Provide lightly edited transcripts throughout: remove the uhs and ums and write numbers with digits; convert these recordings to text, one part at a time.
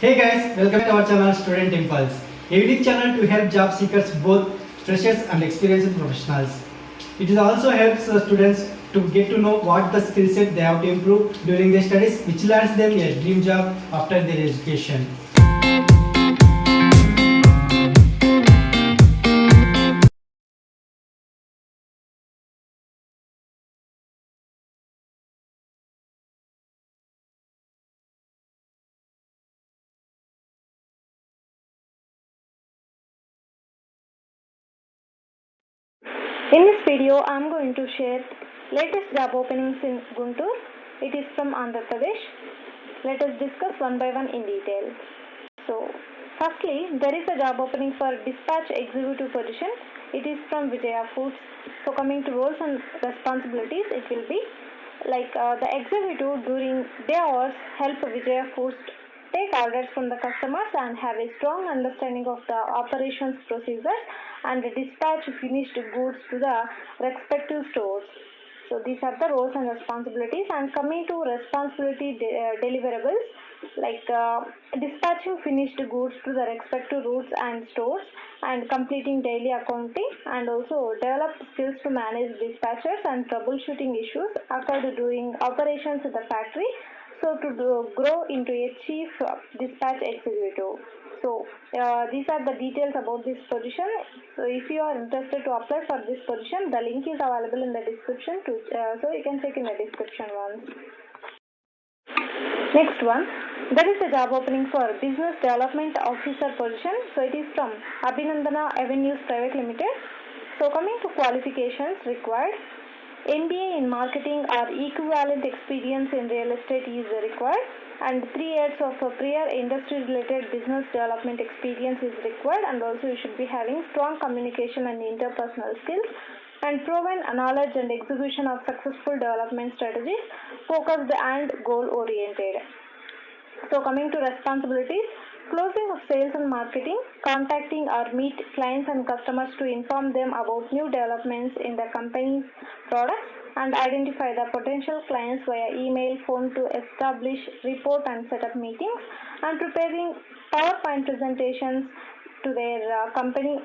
Hey guys, welcome to our channel Student Impulse, a unique channel to help job seekers, both freshers and experienced professionals. It also helps students to get to know what the skill set they have to improve during their studies, which lands them a dream job after their education. In this video, I am going to share latest job openings in Guntur. It is from Andhra Pradesh. Let us discuss one by one in detail. So, firstly, there is a job opening for dispatch executive position. It is from Vijaya Foods. So, coming to roles and responsibilities, it will be like the executive during day hours help Vijaya Foods take orders from the customers and have a strong understanding of the operations procedures and dispatch finished goods to the respective stores. So these are the roles and responsibilities. And coming to responsibility deliverables, like dispatching finished goods to the respective routes and stores, and completing daily accounting, and also develop skills to manage dispatchers and troubleshooting issues occurred during operations at the factory. So to grow into a chief dispatch executive. So these are the details about this position. So if you are interested to apply for this position, the link is available in the description. So you can check in the description once. Next one, there is a job opening for business development officer position. So it is from Abhinandana Avenues Private Limited. So coming to qualifications required, MBA in marketing or equivalent experience in real estate is required, and 3 years of prior industry related business development experience is required, and also you should be having strong communication and interpersonal skills and proven knowledge and execution of successful development strategies, focused and goal oriented. So coming to responsibilities, closing of sales and marketing, contacting or meet clients and customers to inform them about new developments in the company's products and identify the potential clients via email, phone to establish, report and set up meetings, and preparing PowerPoint presentations to their company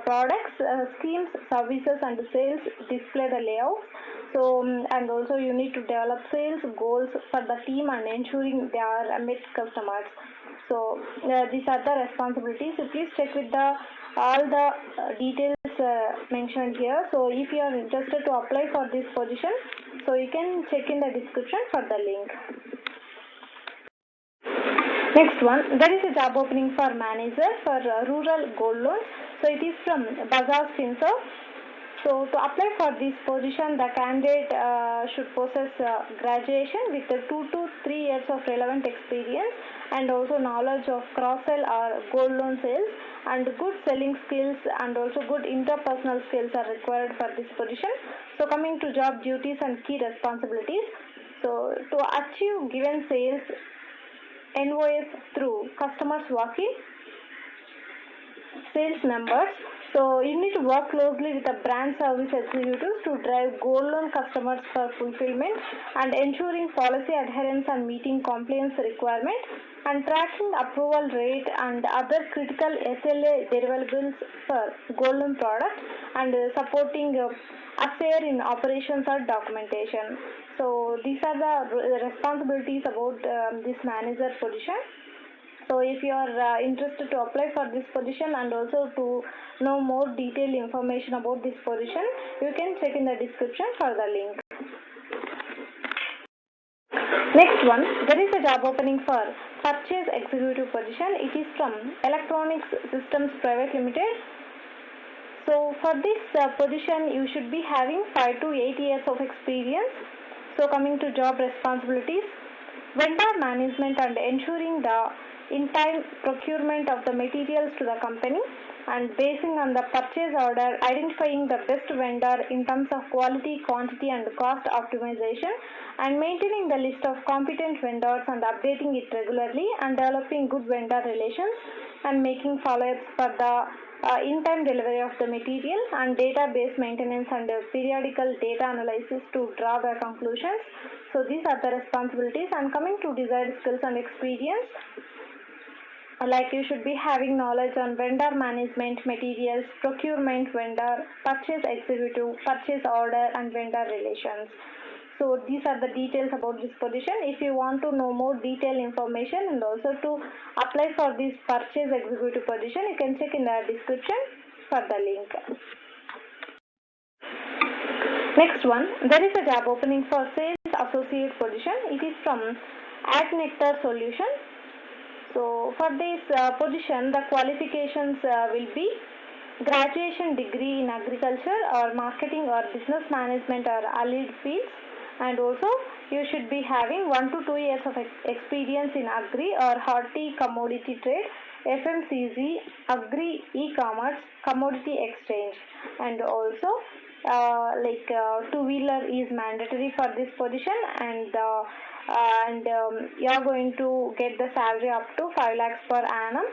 products, schemes, services and sales, display the layouts. So and also you need to develop sales goals for the team and ensuring they are met customers. So these are the responsibilities. So please check with the all the details mentioned here. So if you are interested to apply for this position, so you can check in the description for the link. Next one, there is a job opening for manager for rural gold loans. So it is from Bajaj Finserv. So to apply for this position, the candidate should possess graduation with 2 to 3 years of relevant experience and also knowledge of cross-sell or gold loan sales, and good selling skills and also good interpersonal skills are required for this position. So coming to job duties and key responsibilities. So to achieve given sales invoice through customers walk-in sales numbers. So you need to work closely with the brand service executives to drive gold loan customers for fulfillment and ensuring policy adherence and meeting compliance requirement, and tracking approval rate and other critical SLA deliverables for gold loan product, and supporting affair in operations or documentation. So these are the responsibilities about this manager position. So if you are interested to apply for this position and also to know more detailed information about this position, you can check in the description for the link. Next one, there is a job opening for purchase executive position. It is from Electronics Systems Private Limited. So for this position, you should be having 5 to 8 years of experience. So coming to job responsibilities, vendor management and ensuring the in-time procurement of the materials to the company, and basing on the purchase order, identifying the best vendor in terms of quality, quantity and cost optimization, and maintaining the list of competent vendors and updating it regularly, and developing good vendor relations and making follow-ups for the in-time delivery of the material, and database maintenance and periodical data analysis to draw the conclusions. So these are the responsibilities. And coming to desired skills and experience, like you should be having knowledge on vendor management, materials, procurement, vendor, purchase executive, purchase order, and vendor relations. So these are the details about this position. If you want to know more detailed information and also to apply for this purchase executive position, you can check in the description for the link. Next one, there is a job opening for sales associate position. It is from AgNectar Solutions. So for this position, the qualifications will be graduation degree in agriculture or marketing or business management or allied fields, and also you should be having 1 to 2 years of experience in agri or horti commodity trade, FMCG, agri e-commerce, commodity exchange, and also two-wheeler is mandatory for this position, and you are going to get the salary up to 5 lakhs per annum.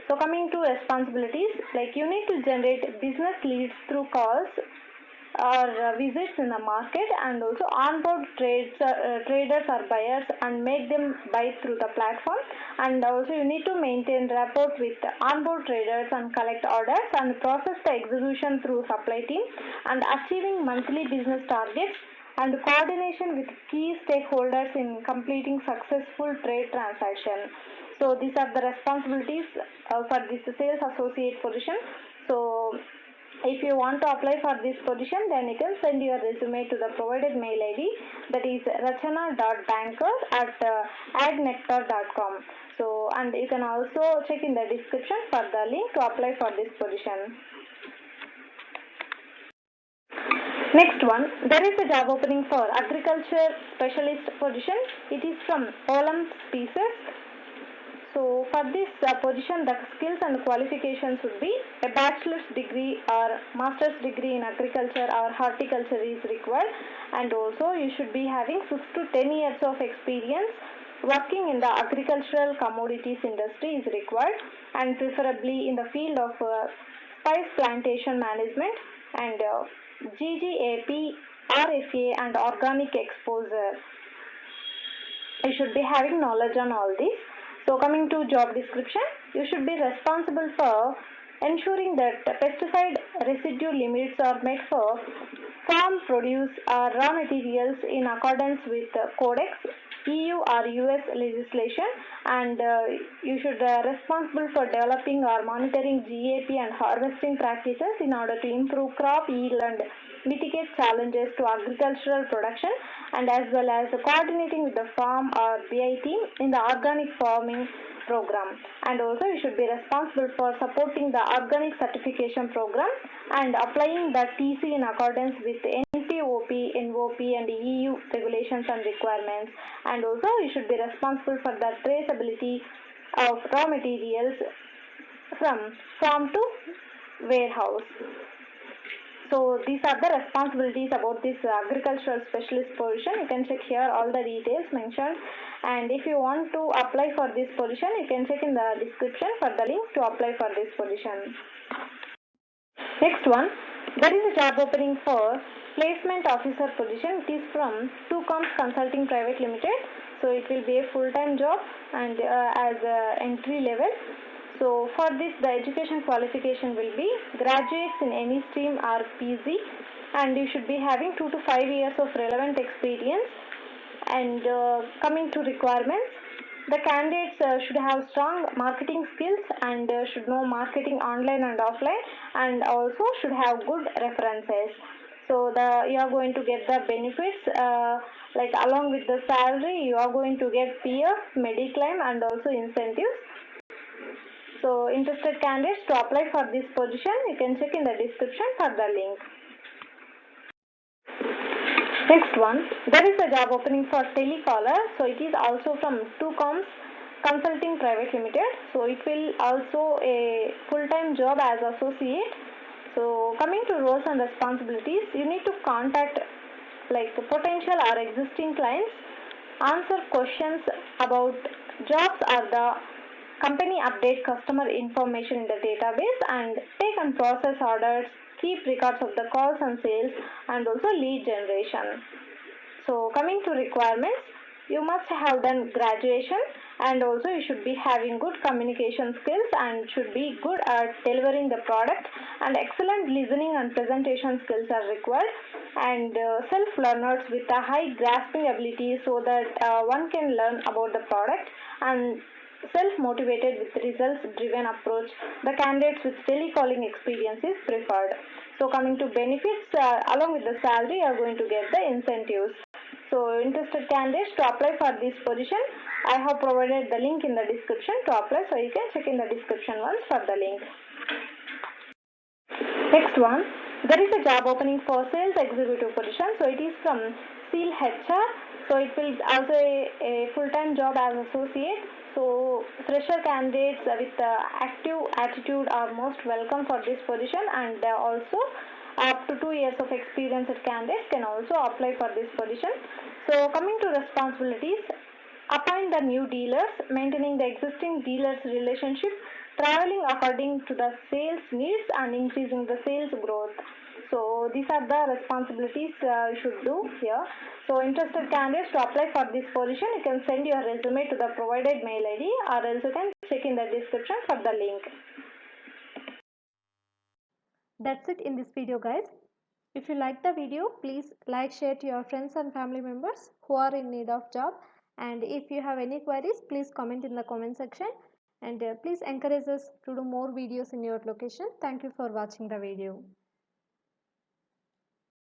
So coming to responsibilities, like you need to generate business leads through calls or visits in the market, and also onboard traders or buyers and make them buy through the platform, and also you need to maintain rapport with onboard traders and collect orders and process the execution through supply team and achieving monthly business targets and coordination with key stakeholders in completing successful trade transaction. So these are the responsibilities for this sales associate position. So if you want to apply for this position, then you can send your resume to the provided mail ID, that is rachana.banker@agnectar.com. So, and you can also check in the description for the link to apply for this position. Next one, there is a job opening for agriculture specialist position. It is from Olam Species. So for this position, the skills and qualifications would be a bachelor's degree or master's degree in agriculture or horticulture is required, and also you should be having 6 to 10 years of experience working in the agricultural commodities industry is required, and preferably in the field of spice plantation management and GGAP, RFA and organic exposure. You should be having knowledge on all these. So coming to job description, you should be responsible for ensuring that pesticide residue limits are met for farm produce or raw materials in accordance with Codex, EU or US legislation, and you should responsible for developing or monitoring GAP and harvesting practices in order to improve crop yield and mitigate challenges to agricultural production, and as well as coordinating with the farm or BI team in the organic farming program. And also you should be responsible for supporting the organic certification program and applying the TC in accordance with NPOP, NOP and EU regulations and requirements. And also you should be responsible for the traceability of raw materials from farm to warehouse. So these are the responsibilities about this agricultural specialist position. You can check here all the details mentioned, and if you want to apply for this position, you can check in the description for the link to apply for this position. Next one, there is a job opening for placement officer position. It is from 2Comms Consulting Private Limited. So it will be a full-time job and as entry level. So for this, the education qualification will be graduates in any stream or PG, and you should be having 2 to 5 years of relevant experience. And coming to requirements, the candidates should have strong marketing skills and should know marketing online and offline, and also should have good references. So you are going to get the benefits like along with the salary, you are going to get PF, Mediclaim and also incentives. So interested candidates, to apply for this position, you can check in the description for the link. Next one, there is a job opening for telecaller. So it is also from 2Comms Consulting Private Limited. So it will also a full-time job as associate. So coming to roles and responsibilities, you need to contact like potential or existing clients, answer questions about jobs or the company, update customer information in the database, and take and process orders, keep records of the calls and sales, and also lead generation. So coming to requirements, you must have done graduation and also you should be having good communication skills and should be good at delivering the product, and excellent listening and presentation skills are required, and self-learners with a high grasping ability so that one can learn about the product, and self-motivated with results-driven approach. The candidates with telecalling experience is preferred. So coming to benefits, along with the salary, you are going to get the incentives. So interested candidates to apply for this position, I have provided the link in the description to apply. So you can check in the description once for the link. Next one, there is a job opening for sales executive position. So it is from Seal HR. So it will also a full-time job as associate. So fresher candidates with active attitude are most welcome for this position, and also up to 2 years of experience at candidates can also apply for this position. So coming to responsibilities, appoint the new dealers, maintaining the existing dealers relationship, traveling according to the sales needs and increasing the sales growth. So these are the responsibilities you should do here. So interested candidates to apply for this position, you can send your resume to the provided mail ID, or else you can check in the description for the link. That's it in this video, guys. If you like the video, please like, share to your friends and family members who are in need of job. And if you have any queries, please comment in the comment section. And please encourage us to do more videos in your location. Thank you for watching the video.